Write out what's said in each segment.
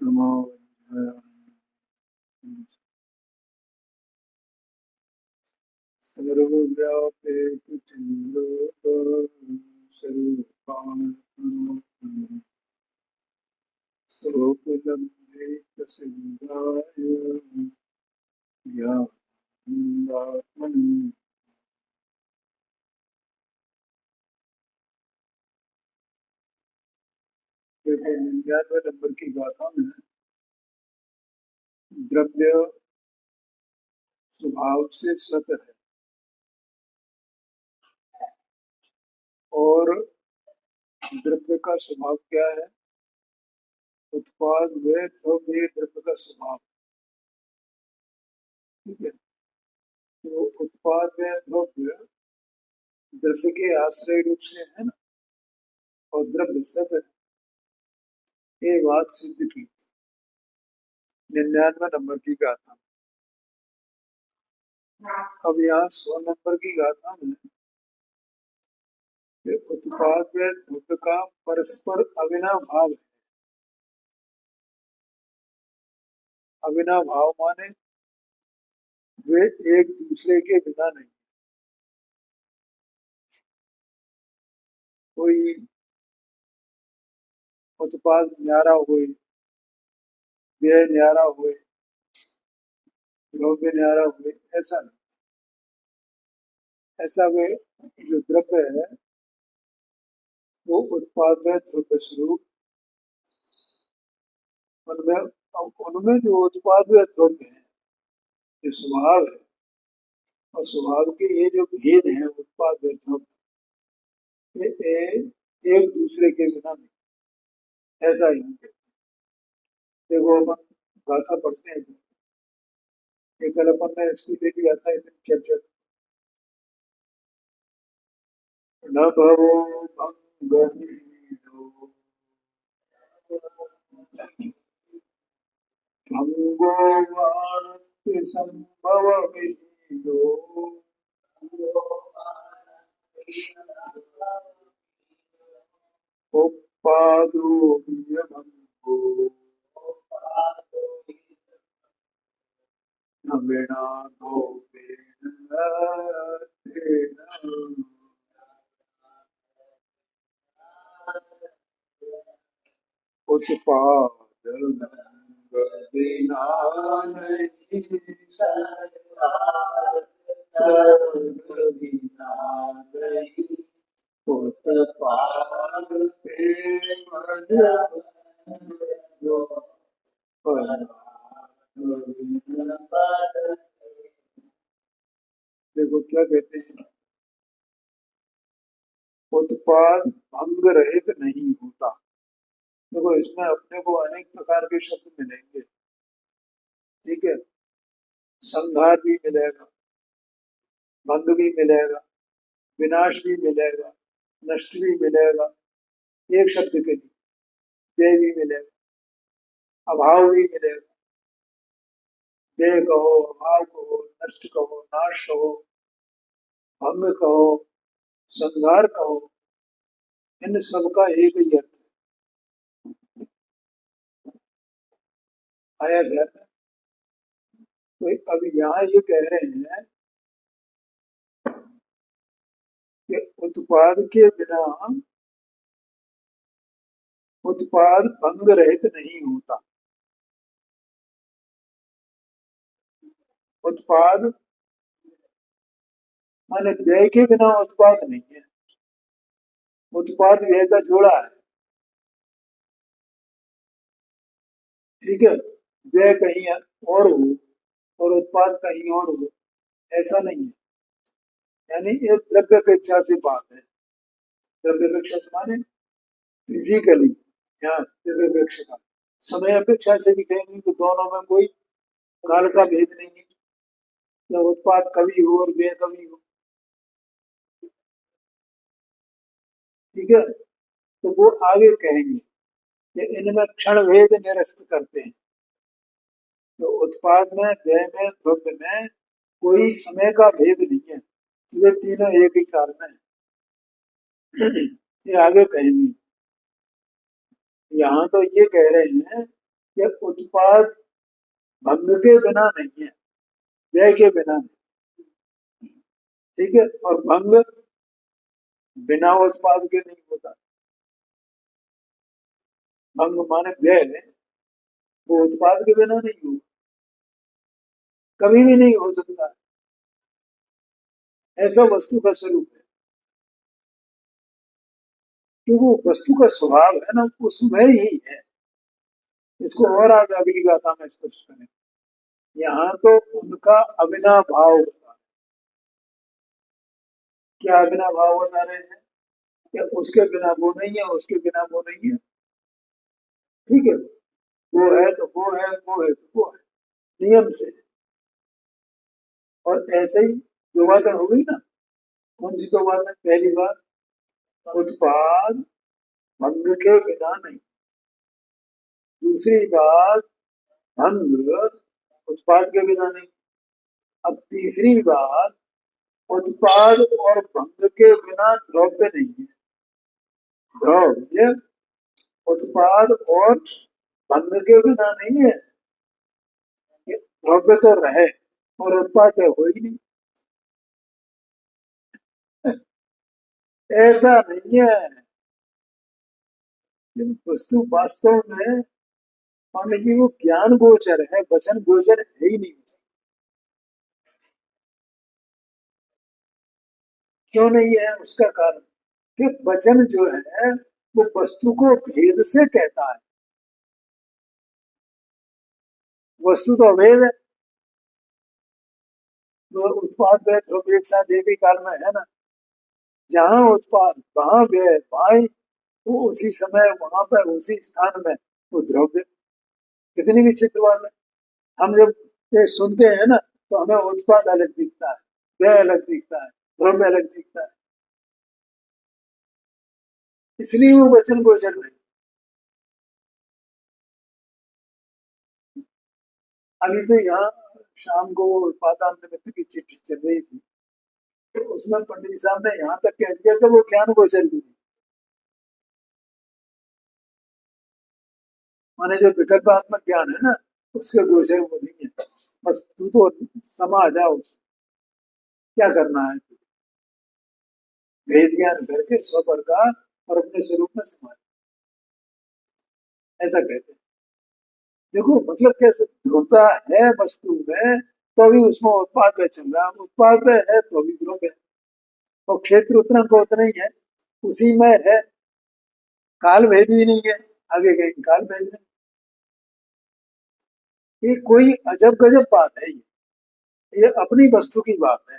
नमो सर्वव्यापेतचन्द्रोपसर्वपात्मनोपरि सोपलब्धे प्रसिद्धाय ज्ञानानन्दात्मने। देखो 99 नंबर की गाथा में द्रव्य स्वभाव से सत है और द्रव्य का स्वभाव क्या है? उत्पाद व द्रव्य द्रव्य का स्वभाव। ठीक है, तो उत्पाद व द्रव्य द्रव्य के आश्रय रूप से है ना, और द्रव्य सत है, ये बात सिद्ध की 99 नंबर की गाथा। अब यहाँ 100 नंबर की गाथा में उत्पाद व द्रव्य का परस्पर अविनाव भाव है। अविनाव भाव माने वे एक दूसरे के बिना नहीं। कोई उत्पाद न्यारा हुए, व्यय न्यारा हुए, द्रव्य न्यारा हुए, ऐसा नहीं। ऐसा वे जो द्रव्य है वो उत्पाद में द्रव्य स्वरूप, उनमें जो उत्पाद में द्रव्य है, जो स्वभाव है, और स्वभाव के ये जो भेद है उत्पाद में द्रव्य, ये एक दूसरे के बिना नहीं। ऐसा ही देखो अपन गाथा पढ़ते हैं, एक कल अपन ने इसको ले लिया था इतनी चर्चा। न भवो भंगहीनो भंगो वारत्य संभव विहीनो उपादो भंगो न विना धोपेन तेन उत्पाद भंग बिना नहीं संसार, सर्ग बिना नहीं उत्पाद प्रेम जो देखो क्या कहते हैं, उत्पाद भंग रहित नहीं होता। देखो इसमें अपने को अनेक प्रकार के शब्द मिलेंगे। ठीक है, संहार भी मिलेगा, भंग भी मिलेगा, विनाश भी मिलेगा, नष्ट भी मिलेगा, एक शब्द के लिए व्यय भी मिलेगा, अभाव भी मिलेगा। व्यय कहो, अभाव कहो, नष्ट कहो, नाश कहो, भंग कहो, संहार कहो, इन सब का एक ही अर्थ है। आया ध्यान में? तो अब यहाँ ये कह रहे हैं कि उत्पाद के बिना उत्पाद भंग रहित नहीं होता। उत्पाद माने व्यय के बिना उत्पाद नहीं है। उत्पाद व्यय का जोड़ा है। ठीक है, व्यय कहीं और हो और उत्पाद कहीं और हो, ऐसा नहीं है। यानी एक द्रव्यपेक्षा से बात है। द्रव्यपेक्षा से माने फिजिकली, यहाँ द्रव्यपेक्षा का समय अपेक्षा से भी कहेंगे तो दोनों में कोई काल का भेद नहीं है। या उत्पाद कभी हो और व्यय कभी हो। ठीक है, तो वो आगे कहेंगे कि इनमें क्षण भेद निरस्त करते हैं। तो उत्पाद में, व्यय में, द्रव्य में कोई समय का भेद नहीं है। वे तीनों एक ही कारण है। ये आगे कहेंगे। यहाँ तो ये कह रहे हैं ये उत्पाद भंग के बिना नहीं है, व्यय के बिना नहीं। ठीक है, और भंग बिना उत्पाद के नहीं होता। भंग माने व्यय, वो उत्पाद के बिना नहीं होगा, कभी भी नहीं हो सकता। ऐसा वस्तु का स्वरूप है, क्योंकि वो वस्तु का स्वभाव है ना, उसमें ही है। इसको और आगे अगली गाथा में स्पष्ट करें। यहाँ तो उनका अविनाभाव भाव बता, क्या अविनाभाव भाव बता रहे हैं कि उसके बिना वो नहीं है, उसके बिना वो नहीं है। ठीक है, वो है तो वो है, वो है तो वो है, नियम से। और ऐसे ही दो बातें हो गई ना। कौन सी दो बातें? पहली बात, उत्पाद भंग के बिना नहीं। दूसरी बात, भंग उत्पाद के बिना नहीं। अब तीसरी बात, उत्पाद और भंग के बिना द्रव्य नहीं है। द्रव्य उत्पाद और भंग के बिना नहीं है। द्रव्य तो रहे और उत्पाद तो हो ही नहीं। ऐसा नहीं है। वस्तु वास्तव में मान लीजिए वो ज्ञान गोचर है, वचन गोचर है ही नहीं। क्यों नहीं है? उसका कारण कि वचन जो है वो वस्तु को भेद से कहता है। वस्तु तो अभेद है। वो उत्पाद व्यय द्रव्य एक साथ एक ही काल में है ना। जहाँ उत्पाद वहां व्यय, वहां वो उसी समय वहां पर उसी स्थान में वो द्रव्य। कितनी विचित्र बात है। हम जब ये सुनते हैं ना तो हमें उत्पाद अलग दिखता है, व्यय अलग दिखता है, द्रव्य अलग दिखता है। इसलिए वो वचन गोचर नहीं। अभी तो यहाँ शाम को वो उत्पादान निमित्त की चिट्ठी चल रही थी, तो उसमें पंडित साहब ने यहाँ तक कह दिया कि वो ज्ञान गोचर भी नहीं। माने जो विकल्पात्मक ज्ञान है ना, उसके गोचर वो नहीं है। बस तू तो समा जा उसको, क्या करना है? भेद ज्ञान करके स्वर का और अपने स्वरूप में समा जा, ऐसा कहते हैं। देखो मतलब कैसे ध्रुवता है वस्तु में, तो भी उसमें उत्पाद में चल रहा है, उत्पाद में है तो भी ध्रुव है। और क्षेत्र उतना को उतना ही है, उसी में है। काल भेद भी नहीं है, आगे कहीं काल भेद नहीं। ये कोई अजब गजब बात है। ये अपनी वस्तु की बात है।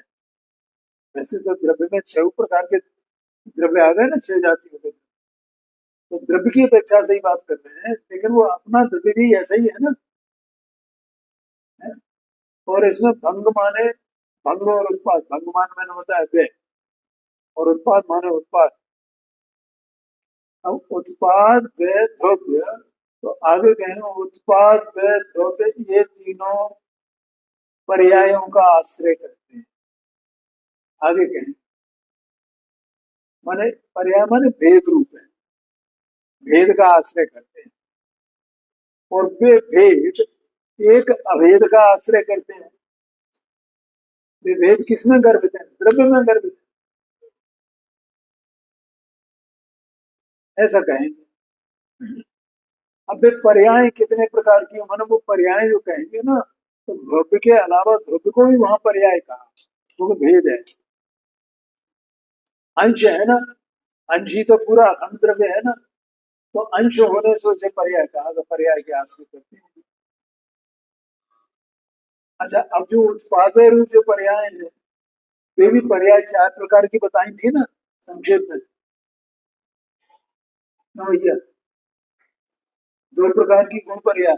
वैसे तो द्रव्य में छह प्रकार के द्रव्य आ गए ना, छह जातियों के। तो द्रव्य की अपेक्षा से ही बात कर रहे हैं, लेकिन वो अपना द्रव्य भी ऐसा ही है ना। है? और इसमें भंग माने भंग और उत्पाद। भंग मान मैंने बताया व्यय, और उत्पाद माने उत्पाद। अब उत्पाद व्यय द्रव्य, तो आगे कहेंगे उत्पाद व्यय द्रव्य, ये तीनों पर्यायों का आश्रय करते हैं। आगे कहें माने पर्याय माने भेद रूप है, भेद का आश्रय करते हैं। और वे भेद एक अभेद का आश्रय करते हैं। वे भेद किसमें गर्भित है? द्रव्य में गर्भित है, ऐसा कहेंगे। अब वे पर्याय कितने प्रकार की, मानो वो पर्याय जो कहेंगे ना, तो द्रव्य के अलावा द्रव्य को भी वहां पर्याय कहा, क्योंकि भेद है। अंश है ना, अंश ही तो पूरा अखंड द्रव्य है ना। तो अंश होने से उसे पर्याय कहा, तो पर्याय के आश्रय करते हैं। अच्छा, अब जो उत्पादय रूप जो पर्याय है, वे भी पर्याय चार प्रकार की बताई थी ना संक्षेप में। ना भैया, दो प्रकार की गुण पर्याय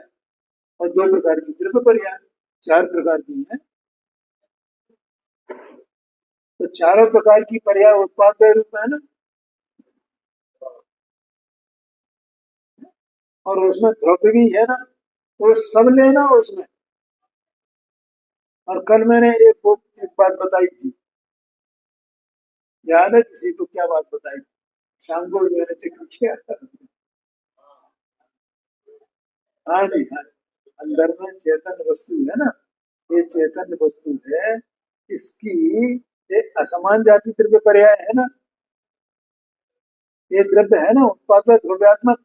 और दो प्रकार की द्रव्य पर्याय, चार प्रकार की है। तो चारों प्रकार की पर्याय उत्पादय रूप में है ना। और उसमें द्रव्य भी है ना, तो सब लेना उसमें। और कल मैंने एक बात बताई थी, याद है किसी को? क्या बात बताई थी? शाम को भी मैंने जिक्र किया। हाँ जी हाँ, अंदर में चेतन वस्तु है ना, ये चेतन वस्तु है, इसकी एक असमान जाति द्रव्य पर्याय है ना, ये द्रव्य है ना, उत्पाद द्रव्यात्मक,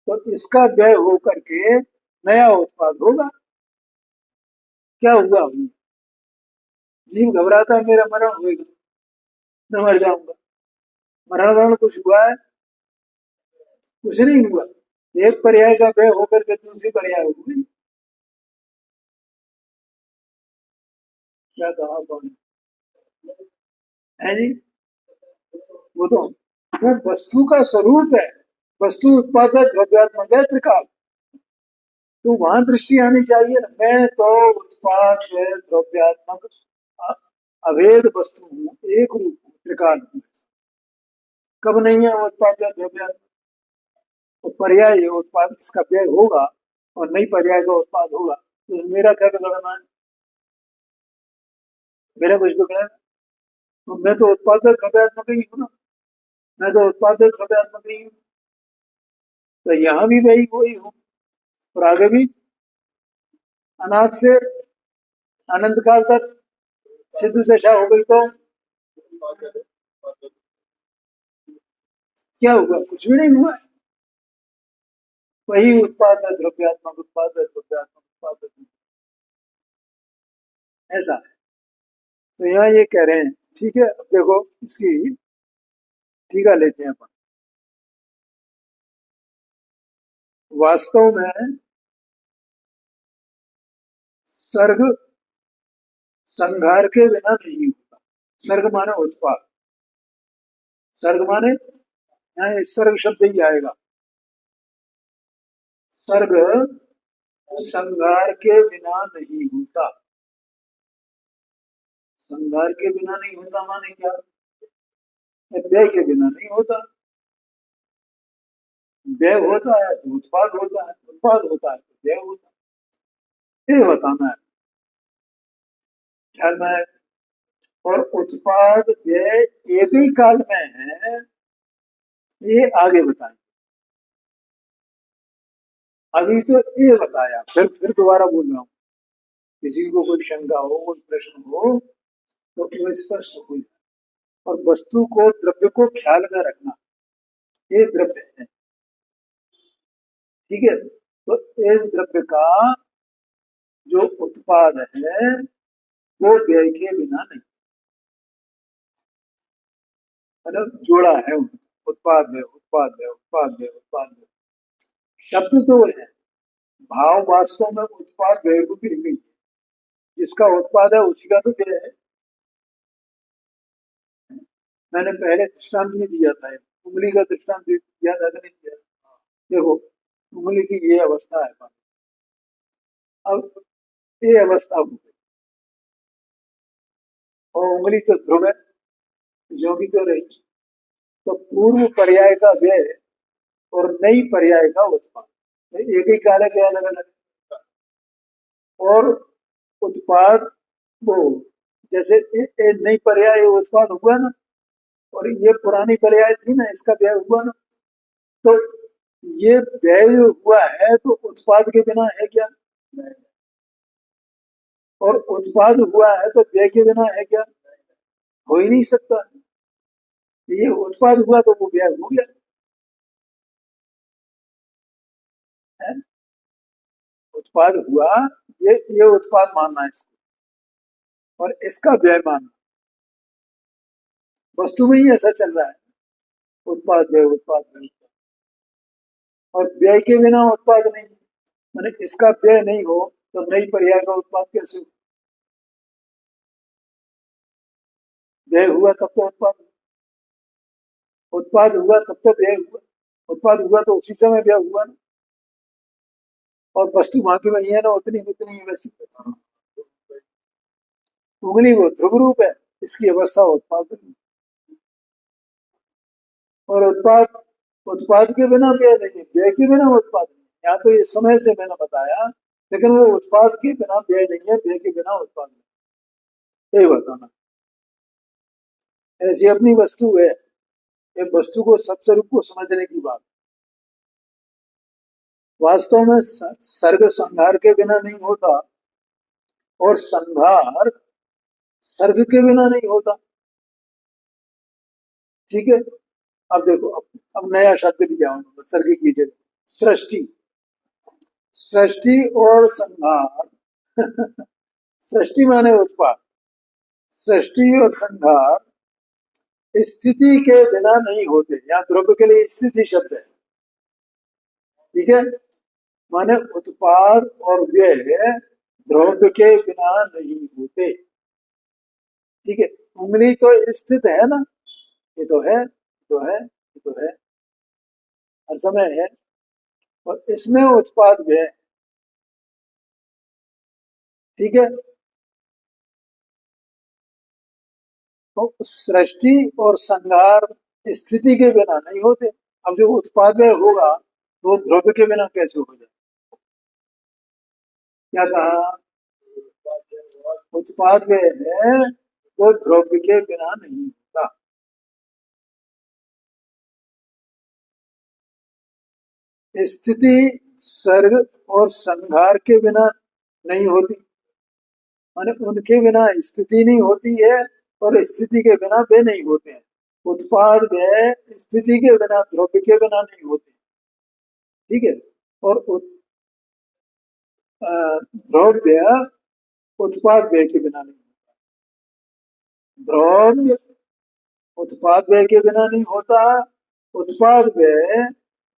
तो इसका व्यय होकर के नया उत्पाद होगा। क्या हुआ अभी? जीव घबराता है मेरा मरण होगा, मैं मर जाऊंगा। मरण वरण कुछ हुआ है? कुछ नहीं हुआ। एक पर्याय का व्यय होकर के दूसरी पर्याय हुई। क्या कहा कौन है जी? वो तो वो वस्तु का स्वरूप है, वस्तु उत्पाद द्रव्यात्मक है त्रिकाल, तो वहां दृष्टि आनी चाहिए ना। मैं तो उत्पाद है द्रव्यात्मक अ- अभेद वस्तु हूँ, एक रूप हूँ, त्रिकाल हूँ। कब नहीं है उत्पाद या द्रव्यात्मक? तो पर्याय है उत्पाद, इसका व्यय होगा और नई पर्याय का उत्पाद होगा, तो मेरा क्या बिगड़ना है? मेरा कुछ बिगड़ा? तो मैं तो उत्पाद द्रव्यात्मक ही हूँ ना, मैं तो उत्पाद द्रव्यात्मक ही हूँ। तो यहाँ भी वही वही हूँ, और आगे भी अनाथ से अनंत काल तक सिद्ध दशा हो गई तो क्या हुआ? कुछ भी नहीं हुआ। वही उत्पाद है द्रव्यात्मक, उत्पाद है द्रव्यात्मक, उत्पाद है ऐसा है। तो यहाँ ये कह रहे हैं, ठीक है। अब देखो इसकी टीका लेते हैं अपन। वास्तव में सर्ग संघार के बिना नहीं होता। सर्ग माने उत्पाद, सर्ग माने यहाँ सर्ग शब्द ही आएगा। सर्ग संघार के बिना नहीं होता। संघार के बिना नहीं होता माने क्या? व्यय के बिना नहीं होता। व्यय होता है तो उत्पाद होता है, उत्पाद होता है तो व्यय होता है, ये बताना है। ख्याल में आया? और उत्पाद व्यय एक ही काल में है, ये आगे बताएं। अभी तो ये बताया, फिर दोबारा बोल रहा हूँ। किसी को कोई शंका हो, कोई प्रश्न हो तो वो स्पष्ट हो जाए। और वस्तु को, द्रव्य को ख्याल में रखना, ये द्रव्य है, ठीक है। तो इस द्रव्य का जो उत्पाद है वो व्यय के बिना नहीं, मतलब जोड़ा है उत्पाद में, उत्पाद में, उत्पाद में, उत्पाद में। शब्द तो है, भाव वास्तव में उत्पाद व्यय को भी नहीं है। जिसका उत्पाद है उसी का तो व्यय है। मैंने पहले दृष्टांत भी दिया था, उंगली का दृष्टांत दिया था कि नहीं दिया? देखो उंगली की ये अवस्था है, अब ये अवस्था हो गई, और उंगली तो ध्रुव है, योगी तो रही। तो पूर्व पर्याय का व्यय और नई पर्याय का उत्पाद, तो एक ही काल के अलग अलग। और उत्पाद वो, जैसे नई पर्याय उत्पाद हुआ ना, और ये पुरानी पर्याय थी ना, इसका व्यय हुआ ना, तो ये व्यय हुआ है तो उत्पाद के बिना है क्या? और उत्पाद हुआ है तो व्यय के बिना है क्या? हो ही नहीं सकता। ये उत्पाद हुआ तो वो व्यय हो गया है? उत्पाद हुआ, ये उत्पाद मानना है इसको, और इसका व्यय मानना। वस्तु में ही ऐसा चल रहा है, उत्पाद व्यय, उत्पाद व्यय, और व्यय के बिना उत्पाद नहीं। मैंने इसका व्यय नहीं हो तो नई पर्याय का उत्पाद कैसे हो? व्यय हुआ तब तो उत्पाद, उत्पाद हुआ तब तो व्यय हुआ, उत्पाद हुआ तो उसी समय व्यय हुआ ना। और वस्तु वहां की वही है ना, उतनी उतनी वैसी वैसी। उंगली वो ध्रुव रूप है, इसकी अवस्था उत्पाद नहीं। और उत्पाद, उत्पाद के बिना व्यय नहीं, व्यय के बिना उत्पाद नहीं। यहाँ तो ये समय से मैंने बताया, लेकिन वो उत्पाद के बिना व्यय नहीं है, व्यय के बिना उत्पाद नहीं, यही बताना। ऐसी अपनी वस्तु है, एक वस्तु को सत्स्वरूप को समझने की बात। वास्तव में सर्ग संहार के बिना नहीं होता और संहार सर्ग के बिना नहीं होता। ठीक है। अब देखो, अब नया शब्द लिया हूं सर्ग की जगह, सृष्टि। सृष्टि और संहार सृष्टि माने उत्पाद, सृष्टि और संहार स्थिति के बिना नहीं होते। यहाँ द्रव्य के लिए स्थिति शब्द है। ठीक है, माने उत्पाद और व्यय द्रव्य के बिना नहीं होते। ठीक है, उंगली तो स्थित है ना, ये तो है, ये तो है, ये तो है, हर समय है, और इसमें उत्पाद व्यय। ठीक है, तो सृष्टि और संहार स्थिति के बिना नहीं होते। अब जो उत्पाद व्यय होगा वो द्रव्य के बिना कैसे हो जाए? क्या कहा? उत्पाद व्यय है वो द्रव्य के बिना नहीं होता। स्थिति सर्ग और संहार के बिना नहीं होती, माने उनके बिना स्थिति नहीं होती है और स्थिति के बिना वे नहीं होते हैं। उत्पाद व्यय स्थिति के बिना द्रव्य के बिना नहीं होते। ठीक है, और द्रव्य उत्पाद व्यय के बिना नहीं होता। द्रव्य उत्पाद व्यय के बिना नहीं होता, उत्पाद व्यय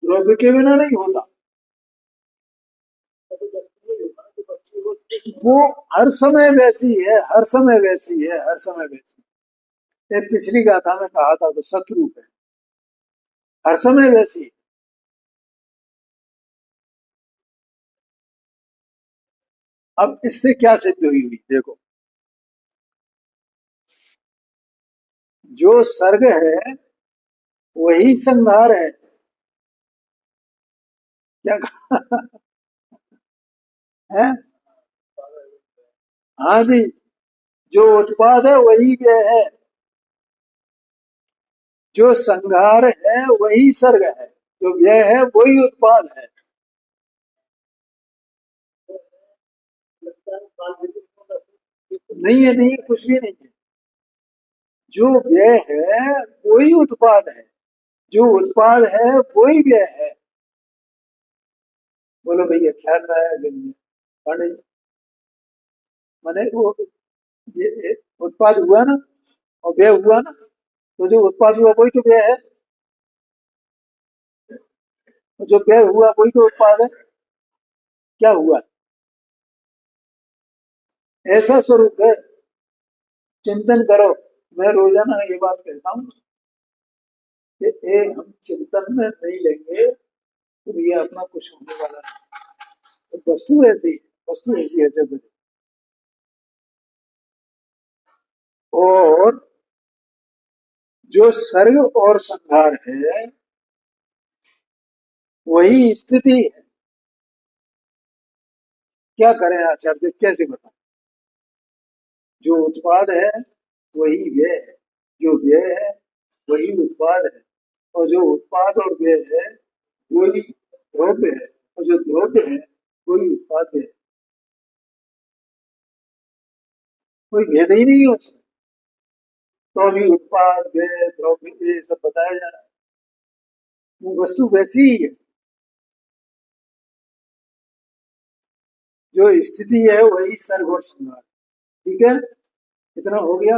द्रव्य के बिना नहीं होता। वो हर समय वैसी है, हर समय वैसी है, हर समय वैसी। ये पिछली गाथा में कहा था तो सतरूप है, हर समय वैसी है। अब इससे क्या सिद्ध हुई हुई देखो, जो सर्ग है वही संहार है। क्या कहा है? हाँ जी, जो उत्पाद है वही व्यय है, जो संहार है वही सर्ग है, जो व्यय है वही उत्पाद है। नहीं है, नहीं है, कुछ भी नहीं है। जो व्यय है वही उत्पाद है, जो उत्पाद है वही व्यय है। बोलो भैया, ख्याल में आया कि नहीं? नहीं, माने वो ये उत्पाद हुआ ना और व्यय हुआ ना, तो जो उत्पाद हुआ वही तो व्यय है, और जो व्यय हुआ वही तो उत्पाद है। क्या हुआ? ऐसा स्वरूप है। चिंतन करो। मैं रोजाना ये बात कहता हूँ कि हम चिंतन में नहीं लेंगे तो ये अपना कुछ होने वाला नहीं। तो वस्तु ऐसी है, वस्तु ऐसी है जब। और जो सर्ग और संहार है वही स्थिति है। क्या करें आचार्य, कैसे बताएं? जो उत्पाद है वही व्यय है, जो व्यय है वही उत्पाद है, और जो उत्पाद और व्यय है वही द्रव्य है, और जो द्रव्य है वही उत्पाद है। कोई भेद ही नहीं है उसमें। तो अभी उत्पाद व्यय द्रव्य ये सब बताया जा रहा है, वो वस्तु वैसी ही है। जो स्थिति है वही सर्ग और संहार। ठीक है, इतना हो गया।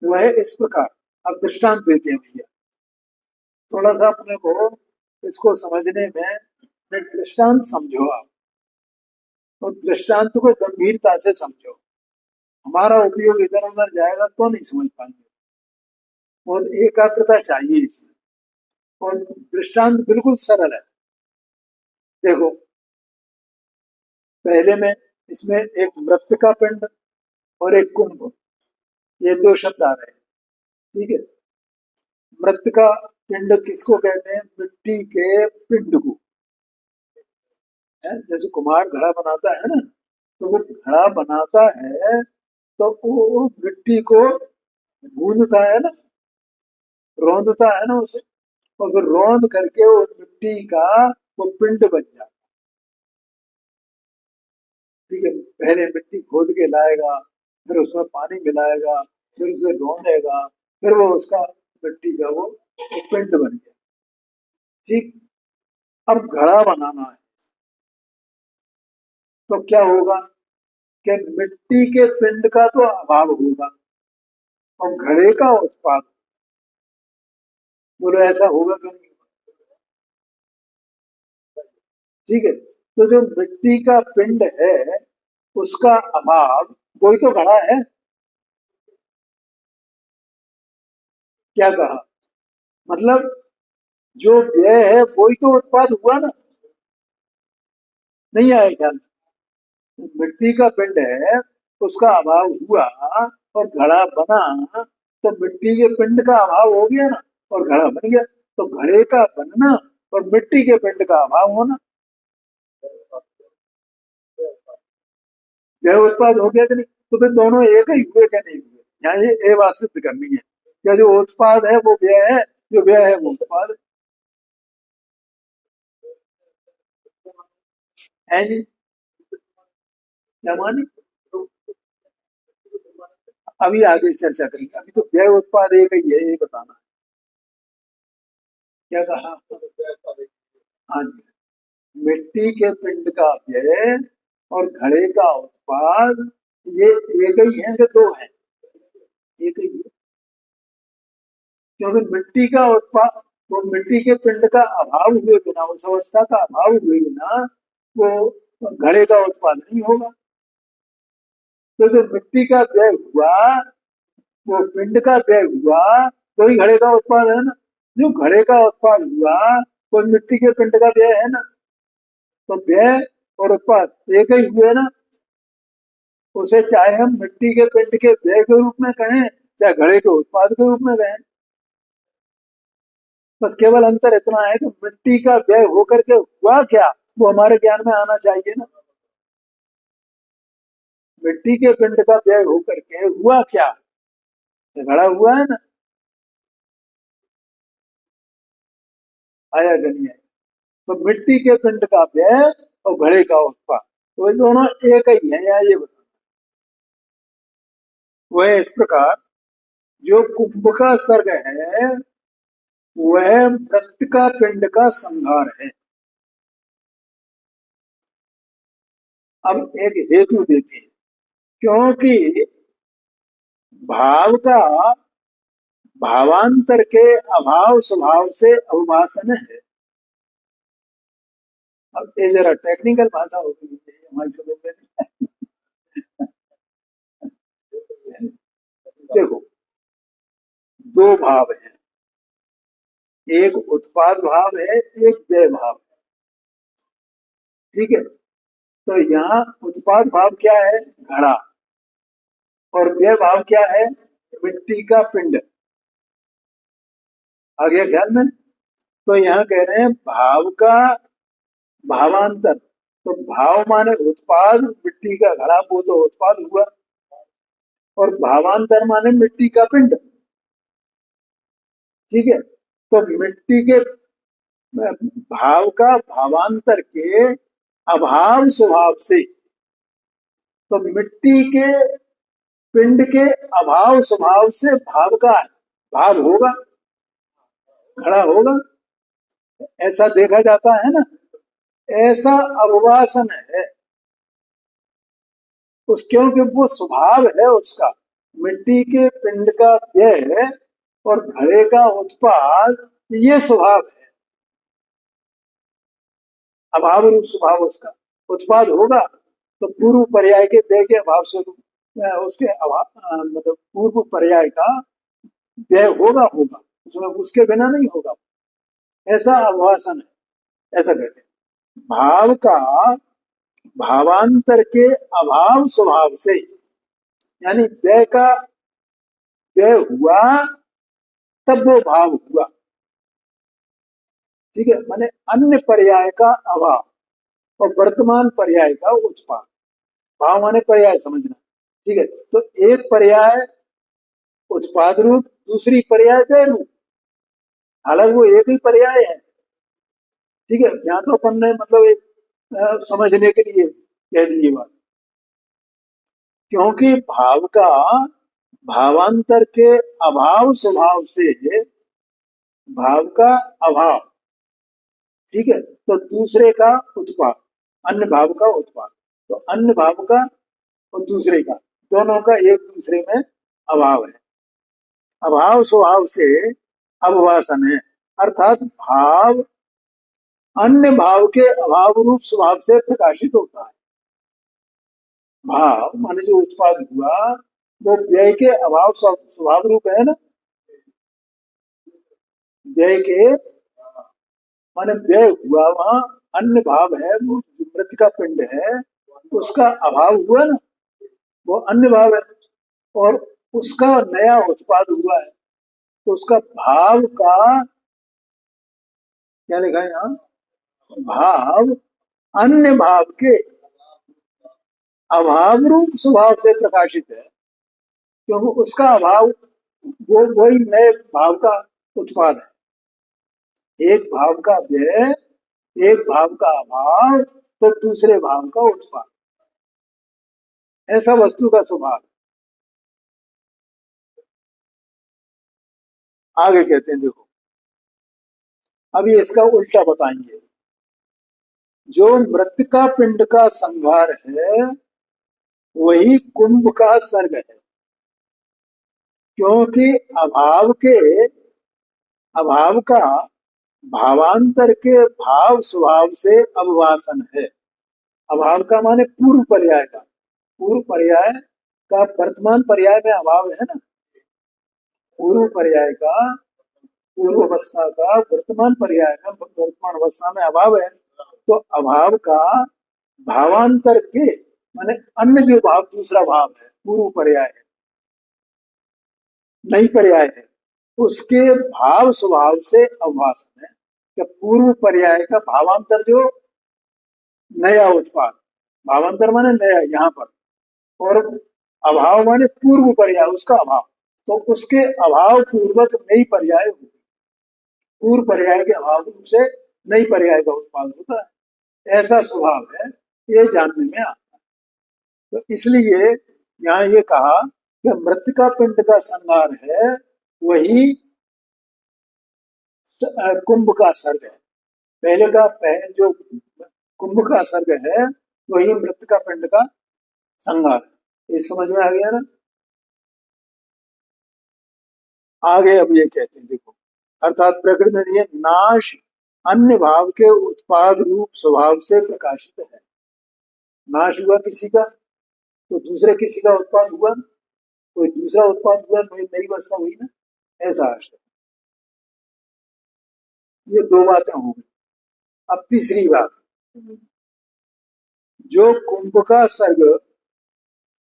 वह इस प्रकार। अब दृष्टांत देते हैं भैया, थोड़ा सा अपने को इसको समझने में दृष्टांत समझो आप, तो दृष्टांत को गंभीरता से समझो। हमारा उपयोग इधर उधर जाएगा तो नहीं समझ पाएंगे, और एकाग्रता चाहिए इसमें। और दृष्टांत बिल्कुल सरल है। देखो, पहले में इसमें एक मृत्तिका पिंड और एक कुंभ, ये दो शब्द आ रहे हैं। ठीक है, मृत्तिका पिंड किसको कहते हैं? मिट्टी के पिंड को है। जैसे कुम्हार घड़ा बनाता है ना, तो वो घड़ा बनाता है तो वो मिट्टी को गूंदता है ना, रौंदता है ना उसे, और फिर रौंद करके वो मिट्टी का वो पिंड बन जाता। ठीक है, पहले मिट्टी खोद के लाएगा, फिर उसमें पानी मिलाएगा, फिर उसे रौंदेगा, फिर वो उसका मिट्टी का वो पिंड बन गया। ठीक, अब घड़ा बनाना है तो क्या होगा कि मिट्टी के पिंड का तो अभाव होगा और घड़े का उत्पाद। बोलो ऐसा होगा कि नहीं? ठीक है, तो जो मिट्टी का पिंड है उसका अभाव, वही तो घड़ा है। क्या कहा, मतलब जो व्यय है वही तो उत्पाद हुआ ना। नहीं आए ख्याल में? मिट्टी का पिंड है, उसका अभाव हुआ और घड़ा बना, तो मिट्टी के पिंड का अभाव हो गया ना और घड़ा बन गया। तो घड़े का बनना और मिट्टी के पिंड का अभाव होना, व्यय उत्पाद हो गया कि नहीं? तो फिर दोनों एक ही हुए क्या नहीं हुए? यहाँ ये बात सिद्ध करनी है कि जो उत्पाद है वो व्यय है, जो व्यय है वो उत्पाद है जी। क्या मानी? अभी आगे चर्चा करेंगे, अभी तो व्यय उत्पाद एक ही है, ये बताना। क्या कहा? हाँ जी, मिट्टी के पिंड का व्यय और घड़े का उत्पाद, ये एक ही है कि दो है? एक ही है, क्योंकि मिट्टी का उत्पाद, वो मिट्टी के पिंड का अभाव हुए बिना, उस अवस्था का अभाव हुए बिना वो घड़े का उत्पाद नहीं होगा। तो जो मिट्टी का व्यय हुआ, वो पिंड का व्यय हुआ, वही घड़े का उत्पाद है ना। जो घड़े का उत्पाद हुआ वो मिट्टी के पिंड का व्यय है ना। तो व्यय और उत्पाद एक ही हुए ना। उसे चाहे हम मिट्टी के पिंड के व्यय के रूप में कहें, चाहे घड़े के उत्पाद के रूप में कहें, बस केवल अंतर इतना है कि मिट्टी का व्यय होकर के हुआ क्या, वो हमारे ज्ञान में आना चाहिए ना। मिट्टी के पिंड का व्यय होकर के हुआ क्या, ये घड़ा हुआ है ना। आया कि नहीं आया? तो मिट्टी के पिंड का व्यय और घड़े का उत्पाद, तो ये दोनों एक ही है, या ये बताओ। वह इस प्रकार जो कुंभ का सर्ग है वह मृत का पिंड का संहार है। अब एक हेतु देते हैं, क्योंकि भाव का भावांतर के अभाव स्वभाव से अवभाषण है। अब ये जरा टेक्निकल भाषा होती है, हमारी समझ में नहीं। देखो, दो भाव है, एक उत्पाद भाव है, एक व्यय भाव है। ठीक है, तो यहाँ उत्पाद भाव क्या है? घड़ा। और व्यय भाव क्या है? मिट्टी का पिंड। आ गया ख्याल में? तो यहाँ कह रहे हैं भाव का भावांतर, तो भाव माने उत्पाद, मिट्टी का घड़ा वो तो उत्पाद हुआ, और भावांतर माने मिट्टी का पिंड। ठीक है, तो मिट्टी के भाव का भावांतर के अभाव स्वभाव से, तो मिट्टी के पिंड के अभाव स्वभाव से भाव का भाव होगा, घड़ा होगा। ऐसा देखा जाता है ना, ऐसा अवभाषण है उस, क्योंकि वो स्वभाव है उसका, मिट्टी के पिंड का व्यय और घड़े का उत्पाद, ये स्वभाव है, अभाव रूप स्वभाव उसका। उत्पाद होगा तो पूर्व पर्याय के व्यय के अभाव से उसके अभाव, मतलब पूर्व पर्याय का व्यय होगा होगा, उसमें उसके बिना नहीं होगा। ऐसा आभासन है, ऐसा कहते हैं। भाव का भावांतर के अभाव स्वभाव से, यानी व्यय का व्यय हुआ तब वो भाव हुआ। ठीक है, माने अन्य पर्याय का अभाव और वर्तमान पर्याय का उत्पाद। भाव माने पर्याय समझना। ठीक है, तो एक पर्याय उत्पाद रूप, दूसरी पर्याय व्यय रूप, हालांकि वो एक ही पर्याय है। ठीक है, यहाँ तो अपन ने मतलब एक समझने के लिए कह दी ये बात, क्योंकि भाव का भावांतर के अभाव स्वभाव से भाव का अभाव, ठीक है, तो दूसरे का उत्पाद, अन्य भाव का उत्पाद, तो अन्य भाव का और दूसरे का, दोनों का एक दूसरे में अभाव है। अभाव स्वभाव से अवभाषण है, अर्थात भाव अन्य भाव के अभाव रूप स्वभाव से प्रकाशित होता है। भाव माने जो उत्पाद हुआ वो व्यय के अभाव स्वभाव रूप है ना, व्यय के माने व्यय हुआ, वहां अन्य भाव है, वो मृत का पिंड है, उसका अभाव हुआ ना, वो अन्य भाव है, और उसका नया उत्पाद हुआ है, तो उसका भाव का क्या लिखा है यहाँ, भाव अन्य भाव के अभाव रूप स्वभाव से प्रकाशित है, क्योंकि उसका अभाव वो वही नए भाव का उत्पाद है। एक भाव का व्यय, एक भाव का अभाव, तो दूसरे भाव का उत्पाद, ऐसा वस्तु का स्वभाव। आगे कहते हैं, देखो अभी इसका उल्टा बताएंगे। जो मृतिका पिंड का संहार है वही कुंभ का सर्ग है, क्योंकि अभाव का भावांतर के भाव स्वभाव से अवभाषण है। अभाव का माने पूर्व पर्याय का, पूर्व पर्याय का वर्तमान पर्याय में अभाव है ना, पूर्व पर्याय का, पूर्व अवस्था का वर्तमान पर्याय में, वर्तमान अवस्था में अभाव है, तो अभाव का भावांतर के माने अन्य जो भाव, दूसरा भाव है, पूर्व पर्याय है, नई पर्याय है, उसके भाव स्वभाव से अवभाषण है। कि पूर्व पर्याय का भावांतर जो नया उत्पाद, भावांतर माने नया यहाँ पर, और अभाव माने पूर्व पर्याय, उसका अभाव, तो उसके अभाव पूर्वक नई पर्याय होगी, पूर्व पर्याय के अभाव रूप से नई पर्याय का उत्पाद होता है, ऐसा स्वभाव है, ये जानने में आता है। तो इसलिए यहाँ ये कहा कि मृतिका पिंड का संहार है वही कुंभ का सर्ग है। पहले का जो कुंभ का सर्ग है वही मृतिका पिंड का संहार है। ये समझ में आ गया ना। आगे अब ये कहते हैं, देखो अर्थात प्रकृति में ये नाश अन्य भाव के उत्पाद रूप स्वभाव से प्रकाशित है। नाश हुआ किसी का तो दूसरे किसी का उत्पाद हुआ, कोई दूसरा उत्पाद हुआ, नई वस्तु हुई ना, ऐसा आशय। ये दो बातें हो गई। अब तीसरी बात, जो कुंभ का सर्ग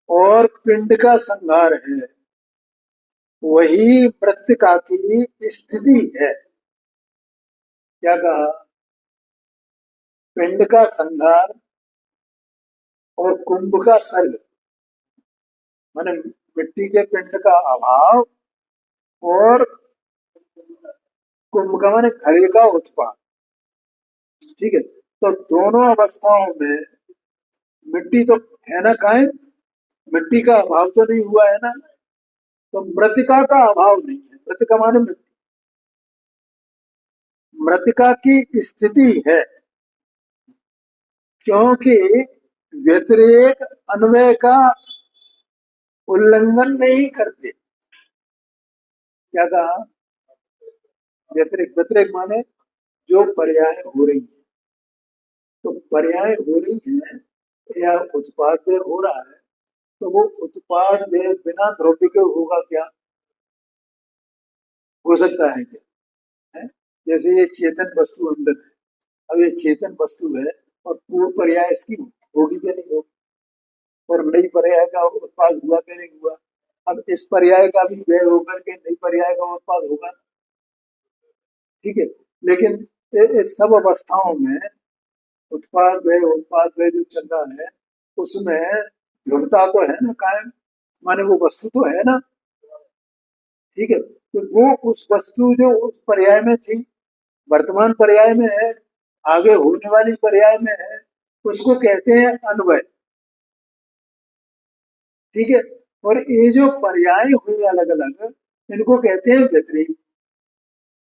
और पिंड का संहार है वही मृतिका की स्थिति है। क्या कहा, पिंड का संहार और कुंभ का सर्ग माने मिट्टी के पिंड का अभाव और कुंभ का माने घड़े का उत्पाद, ठीक है। तो दोनों अवस्थाओं में मिट्टी तो है ना कायम, मिट्टी का अभाव तो नहीं हुआ है ना, तो मृतिका का अभाव नहीं है। मृतिका माने मिट्टी, मृतिका की स्थिति है, क्योंकि व्यतिरेक अन्वय का उल्लंघन नहीं करते। क्या कहा, व्यतिरेक, व्यतिरेक माने जो पर्याय हो रही है, तो पर्याय हो रही है या उत्पाद में हो रहा है, तो वो उत्पाद में बिना द्रव्य के होगा क्या, हो सकता है क्या है? जैसे ये चेतन वस्तु अंदर है, अब ये चेतन वस्तु है और पूर्व पर्याय इसकी होगी क्या नहीं होगी, और नई पर्याय का उत्पाद हुआ क्या नहीं हुआ। अब इस पर्याय का भी व्यय होकर के नई पर्याय का उत्पाद होगा, ठीक है। लेकिन इस सब अवस्थाओं में उत्पाद व्यय जो चल रहा है उसमें ध्रुवता तो है ना कायम, माने वो वस्तु तो है ना, ठीक है। तो वो उस वस्तु जो उस पर्याय में थी वर्तमान पर्याय में है, आगे होने वाली पर्याय में है, उसको कहते हैं अन्वय। ठीक है। और ये जो पर्याय हुए अलग अलग, इनको कहते हैं व्यतिरेक।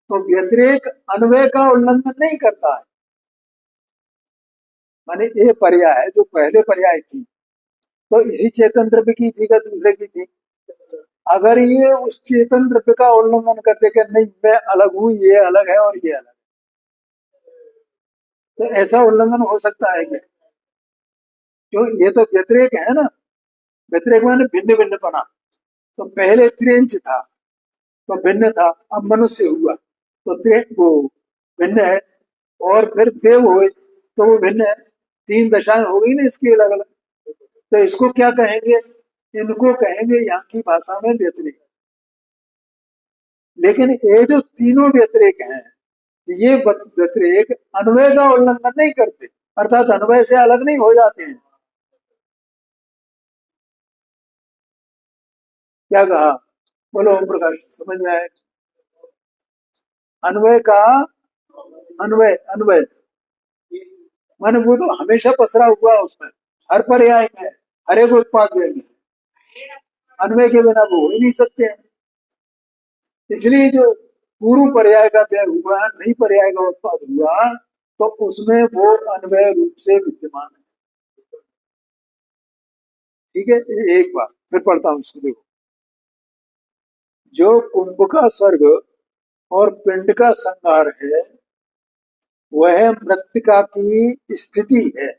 तो व्यतिरेक अन्वय का उल्लंघन नहीं करता है। माने ये पर्याय जो पहले पर्याय थी, तो इसी चेतन द्रव्य की थी या दूसरे की थी? अगर ये उस चेतन द्रव्य का उल्लंघन कर दे कि नहीं मैं अलग हूं, ये अलग है और ये अलग, तो ऐसा उल्लंघन हो सकता है क्या? क्यों, ये तो व्यतिरेक है ना। व्यतिरेक माने भिन्न भिन्न पना। तो पहले त्रियंच था तो भिन्न था, अब मनुष्य हुआ तो वो भिन्न है। और फिर देव हुए तो वो भिन्न है। तीन दशाएं हो गई ना इसकी अलग अलग। तो इसको क्या कहेंगे? इनको कहेंगे यहाँ की भाषा में व्यतिरेक। लेकिन ये जो तीनों व्यतिरेक हैं, ये व्यतिरेक अन्वय का उल्लंघन नहीं करते, अर्थात अन्वय से अलग नहीं हो जाते हैं। क्या कहा? बोलो ओम प्रकाश, समझ में आए? अन्वय का, अन्वय अन्वय माने वो तो हमेशा पसरा हुआ उसमें, हर पर्याय में, हर एक उत्पाद में। अन्वय के बिना वो हो ही नहीं सकते हैं। इसलिए जो पूर्व पर्याय का व्यय हुआ, नई पर्याय का उत्पाद हुआ, तो उसमें वो अन्वय रूप से विद्यमान है। ठीक है। एक बार फिर पढ़ता हूं इसको, देखो। जो कुंभ का सर्ग और पिंड का संहार है, वह मृत्तिका की स्थिति है।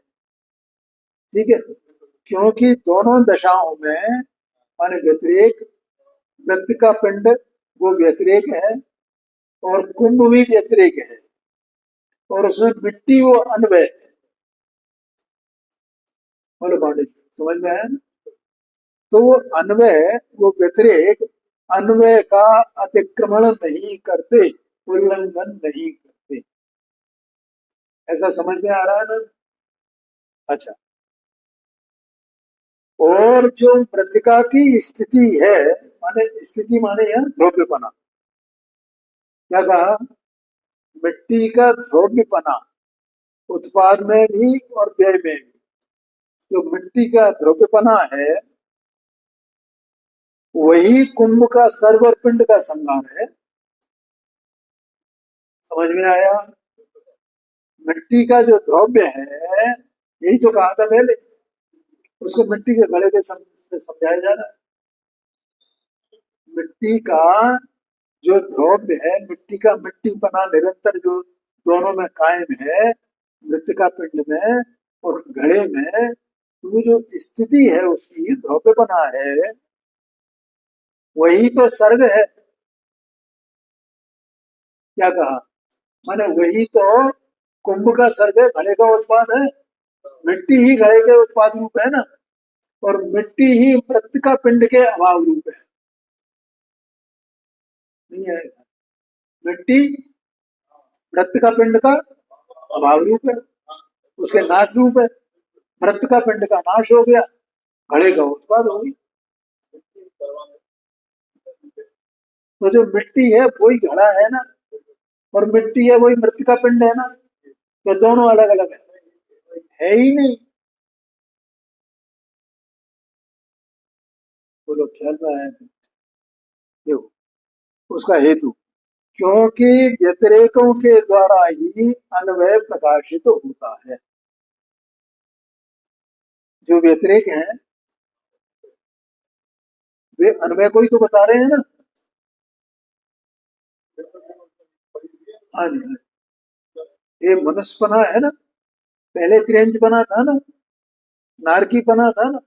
ठीक है। क्योंकि दोनों दशाओं में माने व्यतिरेक, मृत्तिका पिंड वो व्यतिरेक है और कुंभ भी व्यतिरेक है, और उसमें मिट्टी वो अन्वय है। बोलो पांडे जी, समझ में आया? तो वो अन्वय, वो व्यतिरेक अन्वय का अतिक्रमण नहीं करते, उल्लंघन नहीं करते। ऐसा समझ में आ रहा है ना? अच्छा। और जो मृत्तिका की स्थिति है, माने स्थिति माने यह ध्रुव्यपना। क्या कहा? मिट्टी का ध्रुव्यपना, उत्पाद में भी और व्यय में भी। जो मिट्टी का ध्रुव्यपना है, वही कुंभ का सर्ग और पिंड का संहार है। समझ में आया? मिट्टी का जो द्रव्य है, यही तो कहा था पहले, उसको मिट्टी के घड़े के से समझाया जा रहा है। मिट्टी का जो द्रव्य है, मिट्टी का मिट्टीपना निरंतर जो दोनों में कायम है, मृत्तिका पिंड में और घड़े में, तो वो जो स्थिति है उसकी द्रव्यपना है, वही तो सर्ग है। क्या कहा? माने वही तो कुंभ का सर्ग है, घड़े का उत्पाद है। मिट्टी ही घड़े के उत्पाद रूप है ना, और मिट्टी ही मृत्तिका पिंड के अभाव रूप है। नहीं आएगा? मिट्टी मृत्तिका पिंड का अभाव रूप है, उसके नाश रूप है। मृत्तिका पिंड का नाश हो गया, घड़े का उत्पाद हो गया। तो जो मिट्टी है वही घड़ा है ना, और मिट्टी है वही मृत्तिका पिंड है ना, तो दोनों अलग अलग है ही नहीं। बोलो ख्याल में आया? देखो उसका हेतु, क्योंकि व्यतिरेकों के द्वारा ही अन्वय प्रकाशित होता है। जो व्यतिरेक हैं, वे अन्वय को ही तो बता रहे हैं ना। हाँ जी, हाँ। ये मनुष्यपना है ना, पहले त्रियंच बना था ना, नारकी पना था ना,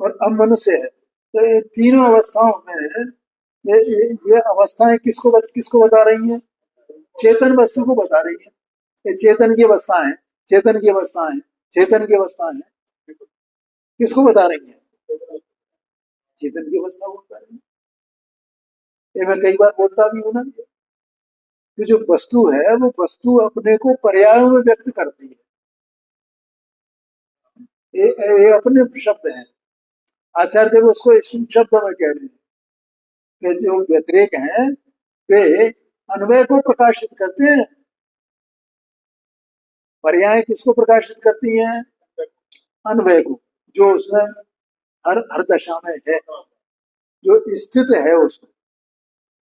और अब मनुष्य है। तो ये तीनों अवस्थाओं में ये अवस्थाएं किसको बता रही हैं? चेतन वस्तु को बता रही है। ये चेतन की अवस्था है, चेतन की अवस्था है, चेतन की अवस्था है, किसको बता रही है? चेतन की अवस्था को बता रही है। ये मैं कई बार बोलता भी हूँ ना, कि जो वस्तु है वो वस्तु अपने को पर्यायों में व्यक्त करती है। ये अपने शब्द हैं। आचार्य देव उसको इस शब्द में कह रहे हैं कि जो व्यतिरेक हैं, वे अन्वय को प्रकाशित करते हैं। पर्याय किसको प्रकाशित करती हैं? अन्वय को, जो उसमें हर हर दशा में है, जो स्थित है उसमें,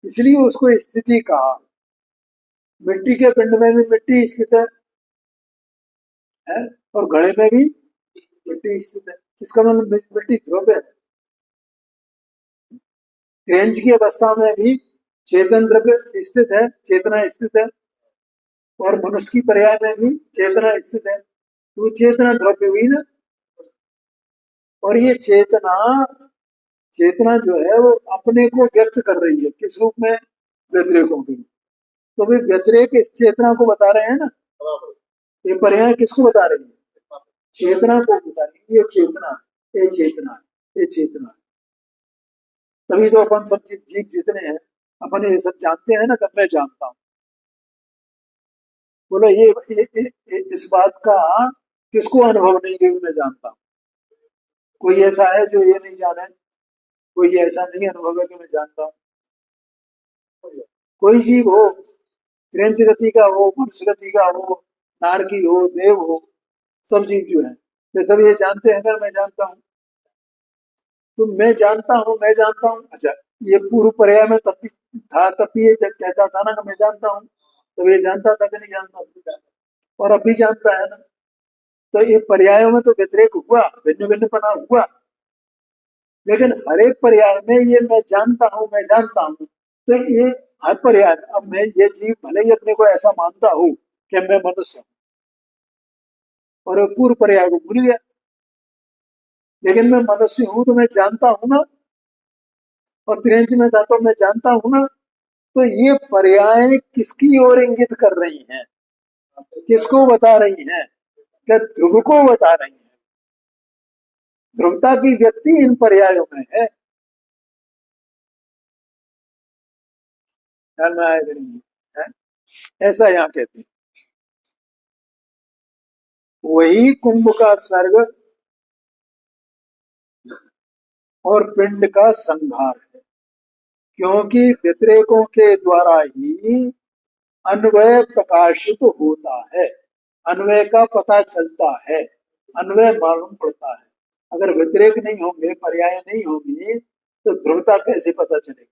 इसलिए उसको स्थिति कहा। मिट्टी के पिंड में भी मिट्टी स्थित है और घड़े में भी मिट्टी स्थित है। इसका मतलब मिट्टी ध्रुव है। क्रेंच की अवस्था में भी चेतन द्रव्य स्थित है, चेतना स्थित है, और मनुष्य की पर्याय में भी चेतना स्थित है। तो चेतना द्रव्य हुई ना। और ये चेतना, चेतना जो है वो अपने को व्यक्त कर रही है, किस रूप में? व्यतिरेकों की। तो वे व्यतिरेक इस चेतना को बता रहे हैं ना। ये पर्याय किसको बता रही है? चेतना को बता रही है। ये चेतना, ये चेतना, ये चेतना। तभी तो अपन सब जीव जितने हैं, अपन ये सब जानते हैं ना, कब मैं जानता हूँ। बोलो इस बात का किसको अनुभव नहीं है? मैं जानता हूँ। कोई ऐसा है जो ये नहीं जाने? कोई ऐसा नहीं अनुभव है कि मैं जानता हूँ? कोई जीव हो, क्रेंच गति का हो, मनुष्य गति का हो, नारकी हो, देव हो, सब जीव जो है वे सब ये जानते हैं अगर मैं जानता हूँ। तो मैं जानता हूँ, मैं जानता हूँ। अच्छा, ये पूर्व पर्याय में तब भी था, तब भी ये जब कहता था ना कि मैं जानता हूँ, तो ये जानता था कि नहीं जानता? और अभी जानता है ना। तो ये पर्यायों में तो व्यतिरेक हुआ, भिन्न भिन्न पना हुआ, लेकिन हर एक पर्याय में ये मैं जानता हूँ, मैं जानता हूँ। तो ये हर पर्याय में, अब मैं ये जीव भले ही अपने को ऐसा मानता हूँ कि मैं मनुष्य हूँ, और पूर्व पर्याय को भूल गया, लेकिन मैं मनुष्य हूं तो मैं जानता हूं ना। और त्रिंच में था तो मैं जानता हूं ना। तो ये पर्याय किसकी ओर इंगित कर रही हैं? किसको बता रही हैं? क्या ध्रुव को बता रही हैं? ध्रुवता की व्यक्ति इन पर्यायों में है। ध्यान में आया कि नहीं है? ऐसा यहाँ कहते हैं। वही कुंभ का सर्ग और पिंड का संहार है, क्योंकि व्यतिरेकों के द्वारा ही अन्वय प्रकाशित होता है, अन्वय का पता चलता है, अन्वय मालूम पड़ता है। अगर व्यतिरेक नहीं होंगे, पर्याय नहीं होगी, तो ध्रुवता कैसे पता चलेगी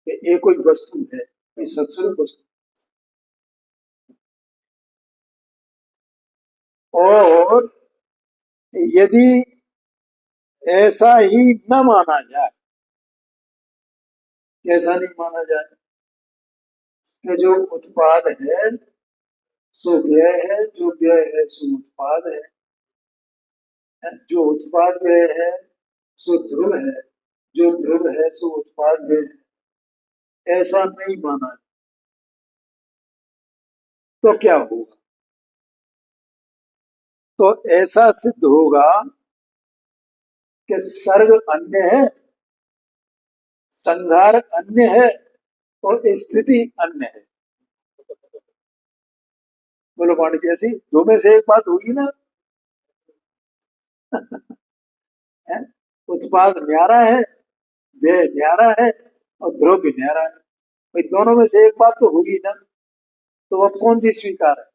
कि ये कोई वस्तु है, ये सत्स्वरूप वस्तु। और यदि ऐसा ही न माना जाए, ऐसा नहीं माना जाए कि जो उत्पाद है सो व्यय है, जो व्यय है सो उत्पाद है, जो उत्पाद व्यय है सो ध्रुव है, जो ध्रुव है सो उत्पाद व्यय है, ऐसा नहीं माना तो क्या होगा? तो ऐसा सिद्ध होगा कि सर्ग अन्य है, संहार अन्य है, और स्थिति अन्य है। बोलो पांडे कैसी? दो में से एक बात होगी ना। है? उत्पाद न्यारा है, व्यय न्यारा है, और ध्रुव भी न्यारा है। भाई दोनों में से एक बात तो होगी ना। तो अब कौन सी स्वीकार है?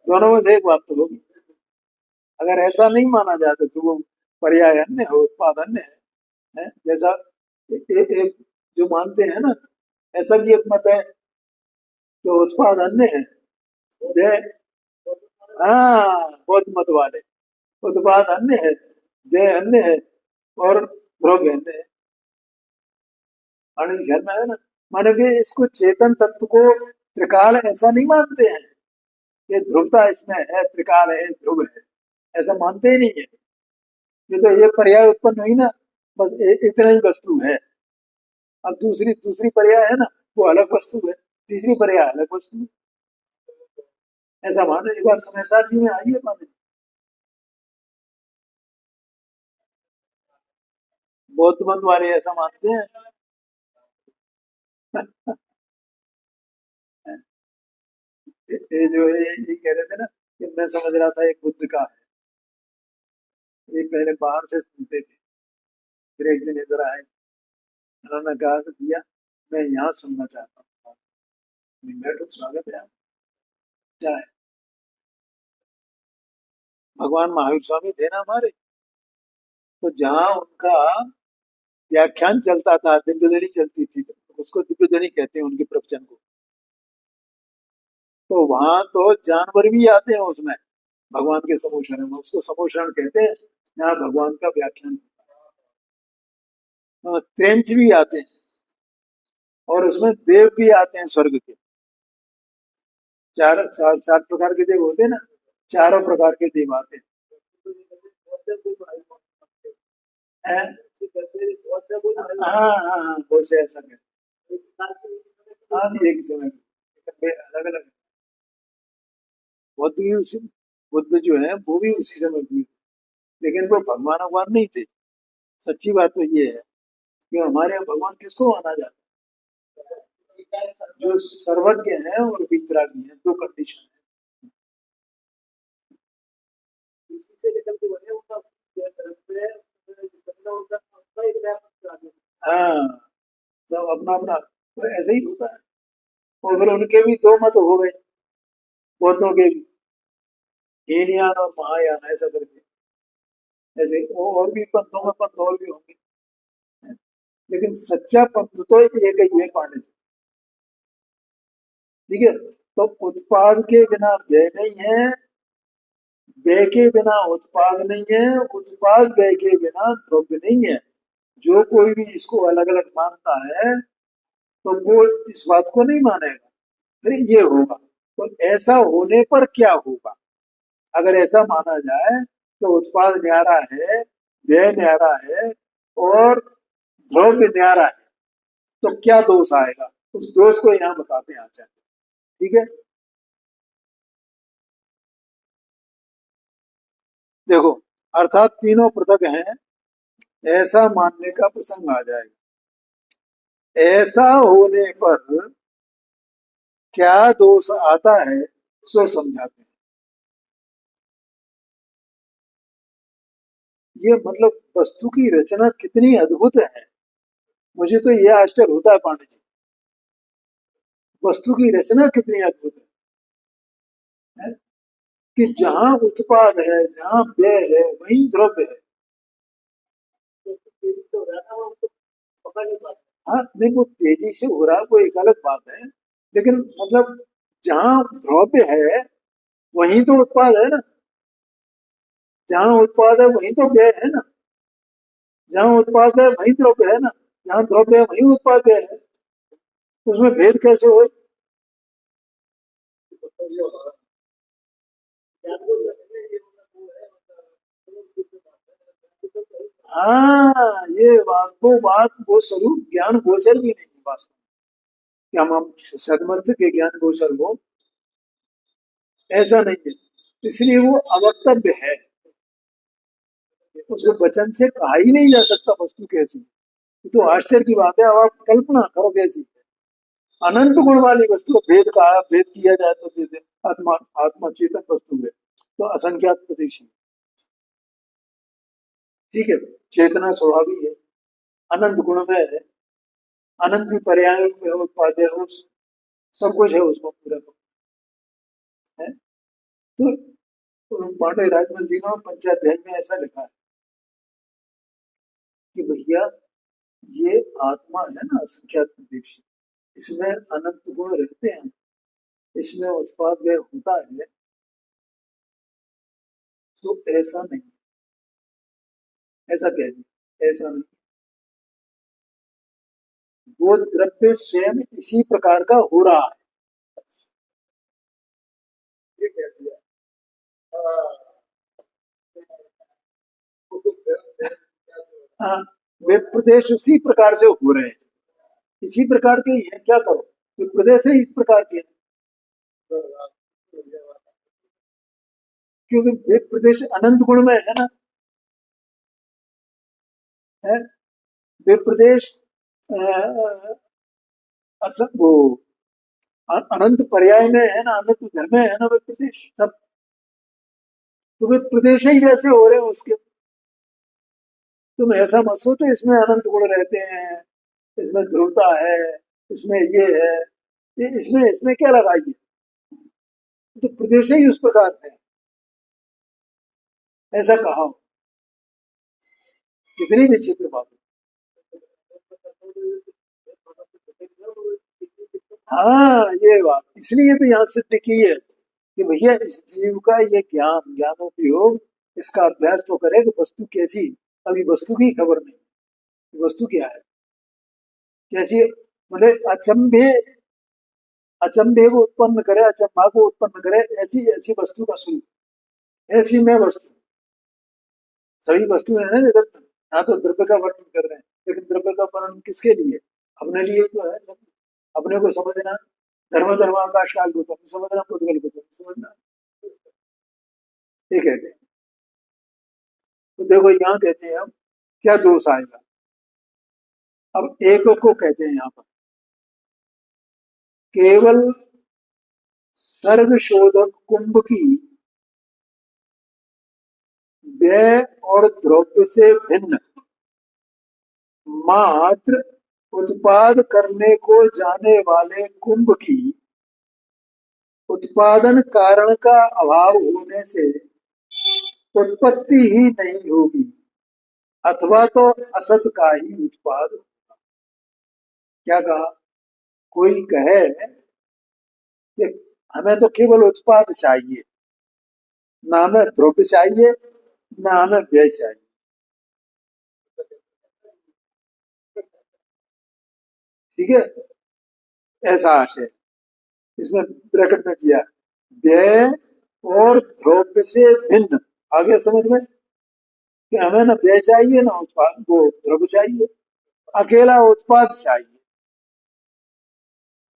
दोनों में से एक बात तो होगी। अगर ऐसा नहीं माना जाए तो वो पर्याय अन्य है, उत्पाद अन्य है। जैसा एक जो मानते हैं ना, ऐसा भी एक मत है कि उत्पाद अन्य है, व्यय, हाँ बौद्ध मत वाले, उत्पाद अन्य है, व्यय अन्य है, और द्रव्य अन्य है। आनंद घर में है ना। माने वे इसको चेतन तत्व को त्रिकाल ऐसा नहीं मानते हैं, ये ध्रुवता इसमें है, त्रिकाल है, ध्रुव है, ऐसा मानते ही नहीं है। ये तो ये पर्याय उत्पन्न हुई ना, बस इतना ही वस्तु है। अब दूसरी दूसरी पर्याय है ना, वो अलग वस्तु है, तीसरी पर्याय अलग वस्तु है। ऐसा मानो, एक बार समय सार जी में आई है माने। बौद्ध मत वाले ऐसा मानते हैं। ये जो है ये कह रहे थे ना कि मैं समझ रहा था एक बुद्ध का है। ये पहले बाहर से सुनते थे, फिर एक दिन इधर आए, उन्होंने कहा कि भैया मैं यहाँ सुनना चाहता हूँ। बैठो, स्वागत है। आप क्या है? भगवान महावीर स्वामी थे ना हमारे, तो जहाँ उनका व्याख्यान चलता था, दिव्यधनी चलती थी, उसको दिव्यधनी कहते हैं उनके प्रवचन को। तो वहां तो जानवर भी आते हैं उसमें, भगवान के समूहशरण में, उसको समूहशरण कहते हैं, यहाँ भगवान का व्याख्यान। त्रेंच भी आते हैं, और उसमें देव भी आते हैं स्वर्ग के। चार चार चार प्रकार के देव होते हैं ना, चारों प्रकार के देव आते हैं। हाँ हाँ हाँ, बहुत से ऐसा है। हाँ जी, एक समय अलग अलग। बुद्ध भी उसी, बुद्ध जो है वो भी उसी समय हुए, लेकिन वो भगवान भगवान नहीं थे। सच्ची बात तो ये है कि हमारे यहाँ भगवान किसको माना जाता है? जो सर्वज्ञ है और वितरागी है, दो कंडीशन है। हाँ, सब अपना अपना, तो ऐसे ही होता है। और फिर उनके भी दो मत हो गए, बौद्धों के भी, हीनयान और महायान ऐसा करके। ऐसे और भी पंथों में पंथ और भी होंगे, लेकिन सच्चा पंथ तो एक ही है, पांडे जी। ठीक है, तो उत्पाद के बिना व्यय नहीं है, व्यय के बिना उत्पाद नहीं है, उत्पाद व्यय के बिना द्रव्य नहीं है। जो कोई भी इसको अलग अलग मानता है, तो वो इस बात को नहीं मानेगा। फिर ये होगा, तो ऐसा होने पर क्या होगा? अगर ऐसा माना जाए तो उत्पाद न्यारा है, व्यय न्यारा है, और द्रव्य न्यारा है, तो क्या दोष आएगा? उस दोष को यहाँ बताते हैं आचार्य। ठीक है, देखो, अर्थात तीनों पृथक हैं, ऐसा मानने का प्रसंग आ जाएगा। ऐसा होने पर क्या दोष आता है, सो समझाते हैं। ये मतलब वस्तु की रचना कितनी अद्भुत है, मुझे तो ये आश्चर्य होता है पांडे जी। वस्तु की रचना कितनी अद्भुत है, कि जहां उत्पाद है, जहां व्यय है, वहीं द्रव्य है। हाँ नहीं, वो तेजी से हो रहा है वो एक अलग बात है, लेकिन मतलब जहां द्रव्य है वहीं तो उत्पाद है ना, जहां उत्पाद है वहीं तो व्यय है ना, जहां उत्पाद है वहीं द्रव्य है ना, जहां द्रव्य है वहीं उत्पाद व्यय है। उसमें भेद कैसे हो? हाँ, ये बात, वो स्वरूप ज्ञान गोचर भी नहीं है वास्तव में, कि हम सदमस्त के ज्ञान गोचर हो, ऐसा नहीं है। इसलिए वो अवक्तव्य है, उसको वचन से कहा ही नहीं जा सकता वस्तु कैसी। ये तो आश्चर्य की बात है। अब आप कल्पना करो कैसी अनंत गुण वाली वस्तु, भेद कहा, भेद किया जाए तो भेद है। आत्मा, आत्मा चेतन वस्तु है, तो असंख्यात प्रदेश है। ठीक है, चेतना स्वाभाविक है, अनंत गुण में है, अनंत पर्याय में उत्पाद्य है, सब कुछ है उसमें पूरा है। तो पांडे राजमल जी ने पंचाध्याय में ऐसा लिखा है कि भैया, ये आत्मा है ना असंख्यात प्रदेश, इसमें अनंत गुण रहते हैं, इसमें उत्पाद व्यय होता है, तो ऐसा नहीं, ऐसा कह दिया, ऐसा नहीं। वो द्रव्य स्वयं इसी प्रकार का हो रहा है, ये कह दिया। हाँ, वे प्रदेश उसी प्रकार से हो रहे हैं, इसी प्रकार के ही है, क्या करो, वे प्रदेश ही इस प्रकार के हैं, क्योंकि वे प्रदेश अनंत गुण में है ना, है वे प्रदेश वो अनंत पर्याय में है ना, अनंत धर्म में है ना वे प्रदेश सब, तो वे प्रदेश ही वैसे हो रहे हैं उसके। तुम ऐसा मत सोचो इसमें अनंत गुण रहते हैं, इसमें ध्रुवता है, इसमें ये है, ये इसमें इसमें क्या लगाइए, तो प्रदेश ही उस प्रकार है, ऐसा कहा हो। कितनी विचित्र बात है। हाँ, ये बात इसलिए तो यहाँ सिद्ध की है कि भैया इस जीव का ये ज्ञान, ज्ञानोपयोग, इसका अभ्यास तो करे कि वस्तु कैसी, अभी वस्तु की खबर नहीं, वस्तु क्या है, कैसी, मतलब अचंभे, अचंभे को उत्पन्न करे, अचंभा को उत्पन्न करे, ऐसी ऐसी वस्तु का स्वरूप, ऐसी में वस्तु, सभी वस्तु है ना जगत में। यहाँ तो द्रव्य का वर्णन कर रहे हैं, लेकिन द्रव्य का वर्णन किसके लिए, अपने लिए ही तो है सब, अपने को समझना, धर्म धर्माकाश काल को तो समझना, पुद्गल को तो समझना, ये कहते हैं। तो देखो यहाँ कहते हैं हम, क्या दोष आएगा, अब एक को कहते हैं यहाँ पर, केवल सर्ग शोधक कुंभ की व्यय और द्रव्य से भिन्न मात्र उत्पाद करने को जाने वाले कुंभ की उत्पादन कारण का अभाव होने से उत्पत्ति ही नहीं होगी, अथवा तो असत का ही उत्पाद होगा। क्या कहा, कोई कहे कि हमें तो केवल उत्पाद चाहिए, ना हमें द्रव्य चाहिए, ना हमें व्यय चाहिए, ठीक है, ऐसा आशय इसमें ब्रैकेट में दिया, व्यय और द्रव्य से भिन्न, आगे समझ में कि हमें ना व्यय चाहिए ना उत्पाद वो द्रव्य चाहिए, अकेला उत्पाद चाहिए,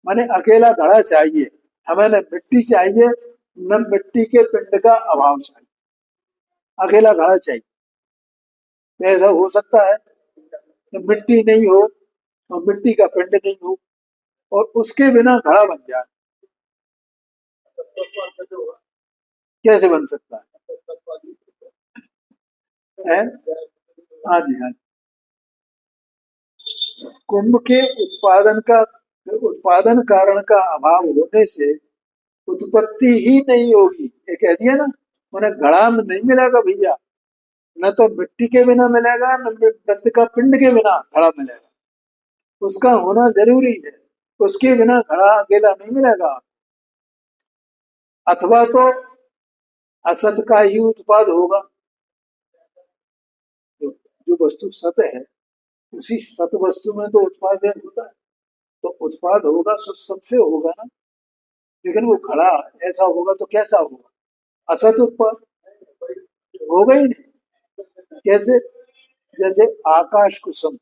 माने अकेला घड़ा चाहिए, हमें न मिट्टी चाहिए, न मिट्टी के पिंड का अभाव चाहिए, अकेला घड़ा चाहिए। तो ऐसा हो सकता है कि मिट्टी नहीं हो और मिट्टी का पिंड नहीं हो और उसके बिना घड़ा बन जाए, कैसे बन सकता है? हाँ जी, हाँ जी। कुंभ के उत्पादन कारण का अभाव होने से उत्पत्ति ही नहीं होगी, ये कह दिया ना, मैंने घड़ा में नहीं मिलेगा भैया, न तो मिट्टी के बिना मिलेगा, न मृत का पिंड के बिना घड़ा मिलेगा, उसका होना जरूरी है, उसके बिना घड़ा अकेला नहीं मिलेगा, अथवा तो असत का ही उत्पाद होगा, जो, जो वस्तु सत है उसी सत वस्तु में तो उत्पाद होता है, तो उत्पाद होगा सत से होगा ना, लेकिन वो घड़ा ऐसा होगा तो कैसा होगा, असत उत्पाद होगा ही नहीं, कैसे, जैसे आकाश कुसुम,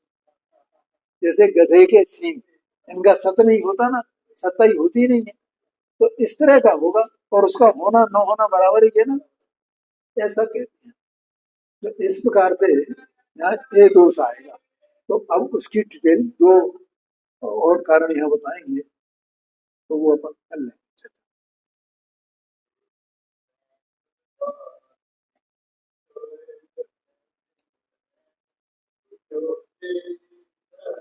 जैसे गधे के सींग, इनका सत नहीं होता ना, सत्ता ही होती नहीं है, तो इस तरह का होगा, और उसका होना न होना बराबर ही है ना, ऐसा कहते हैं। तो इस प्रकार से यहाँ ये दोष आएगा, तो अब उसकी डिटेल दो और कारण यहाँ बताएंगे, तो वो अपन कर लेंगे।